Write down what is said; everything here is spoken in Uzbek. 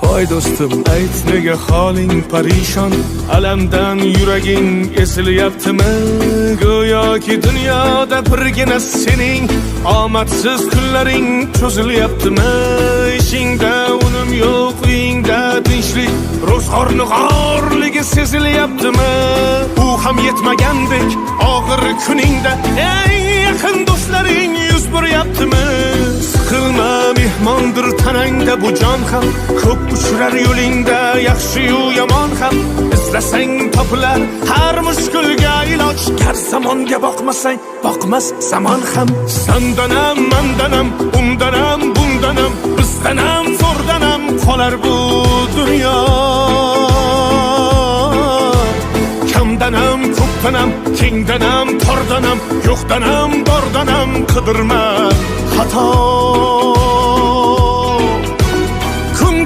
Voy do'stim, ayt nega holing parishon, alamdan yuraging esilyaptimi? Go'yoki dunyoda birgina sening omadsiz kunlaring cho'zilyaptimi? Ishingda unum yo'q, uyingda tinchlik, ro'zg'orni g'orligi sezilyaptimi? U ham yetmagandek og'ir kuningda eng yaqin do'stlaring yuz buryaptimi? Siqilma, mehmondir tanangda bu jon ham, ko'p uchrar yo'lingda yaxshi-yu yomon ham. Izlasang topilar har mushkulga iloj, gar zamonga boqmasang boqmas zamon ham. Sandanam, mandanam, undanam, bundanam, bizdanam, zo'rdanam qolar bu dunyo. Kamdanam, ko'pdanam, kengdanam, tordanam, yo'qdanam, bordanam qidirma xato.